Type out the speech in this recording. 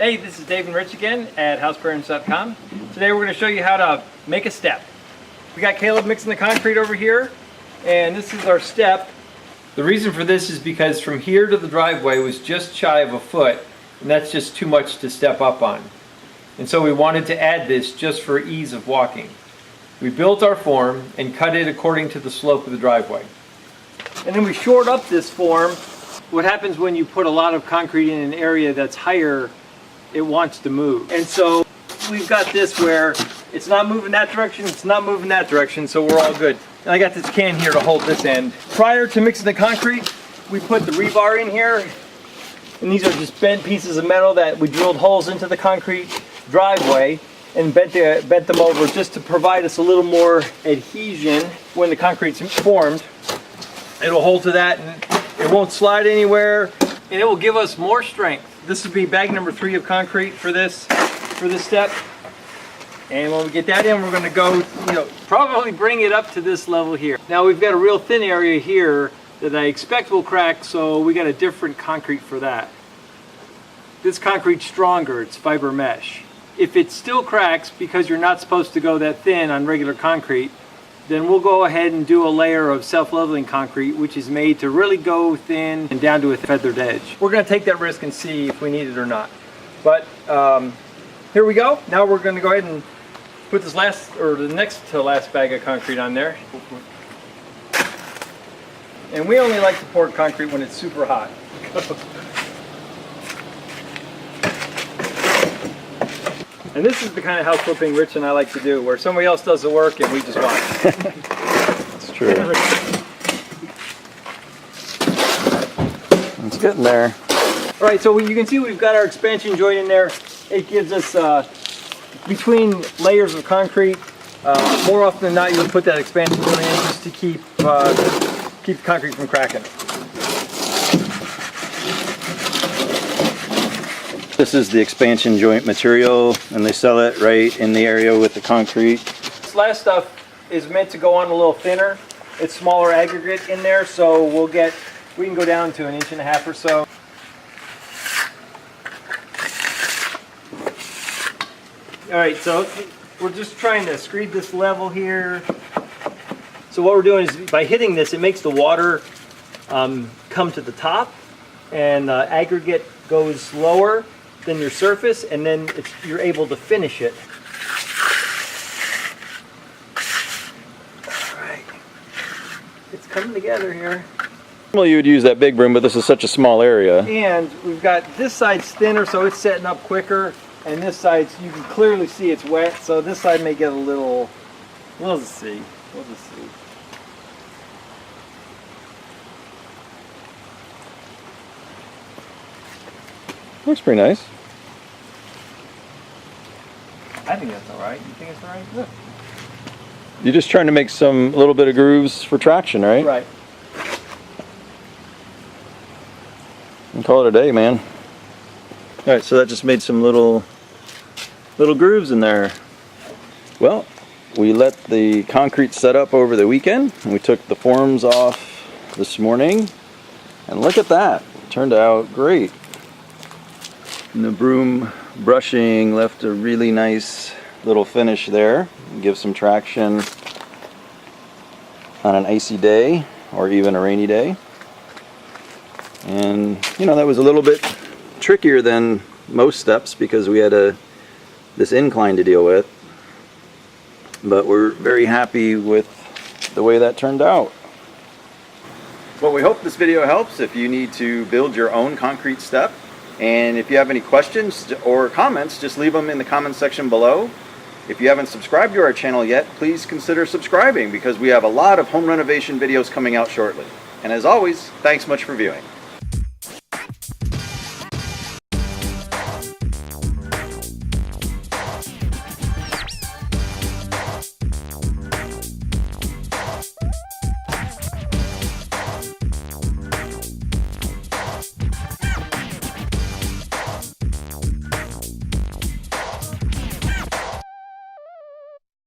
Hey, this is Dave and Rich again at houseparents.com. Today we're going to show you how to make a step. We got Caleb mixing the concrete over here, and this is our step. The reason for this is because from here to the driveway was just shy of a foot, and that's just too much to step up on. And so we wanted to add this just for ease of walking. We built our form and cut it according to the slope of the driveway. And then we shored up this form. What happens when you put a lot of concrete in an area that's higher, it wants to move. And so we've got this where it's not moving that direction, it's not moving that direction, so we're all good. And I got this can here to hold this end. Prior to mixing the concrete, we put the rebar in here, and these are just bent pieces of metal that we drilled holes into the concrete driveway and bent them over just to provide us a little more adhesion when the concrete's formed. It'll hold to that and it won't slide anywhere, and it will give us more strength. This would be bag number 3 of concrete for this step. And when we get that in, we're going to go, probably bring it up to this level here. Now we've got a real thin area here that I expect will crack, so we got a different concrete for that. This concrete's stronger, it's fiber mesh. If it still cracks because you're not supposed to go that thin on regular concrete, then we'll go ahead and do a layer of self-leveling concrete, which is made to really go thin and down to a feathered edge. We're going to take that risk and see if we need it or not. But here we go. Now we're going to go ahead and put this the next to last bag of concrete on there. And we only like to pour concrete when it's super hot. And this is the kind of house flipping Rich and I like to do, where somebody else does the work and we just watch. It's true. It's getting there. All right, so you can see we've got our expansion joint in there. It gives us, between layers of concrete, more often than not you would put that expansion joint in just to keep the concrete from cracking. This is the expansion joint material, and they sell it right in the area with the concrete. This last stuff is meant to go on a little thinner. It's smaller aggregate in there, so we can go down to 1.5 inches or so. All right, so we're just trying to screed this level here. So what we're doing is by hitting this, it makes the water come to the top, and the aggregate goes lower than your surface, and then you're able to finish it. All right, it's coming together here. Well, you would use that big broom, but this is such a small area. And we've got this side's thinner, so it's setting up quicker, and this side, you can clearly see it's wet, so this side may get a little, we'll just see. Looks pretty nice. I think that's all right. You think it's all right? Look. You're just trying to make a little bit of grooves for traction, right? Right. And call it a day, man. All right, so that just made some little grooves in there. Well, we let the concrete set up over the weekend, and we took the forms off this morning, and look at that. It turned out great. And the broom brushing left a really nice little finish there. Give some traction on an icy day or even a rainy day. And that was a little bit trickier than most steps because we had this incline to deal with. But we're very happy with the way that turned out. Well, we hope this video helps if you need to build your own concrete step. And if you have any questions or comments, just leave them in the comments section below. If you haven't subscribed to our channel yet, please consider subscribing because we have a lot of home renovation videos coming out shortly. And as always, thanks much for viewing.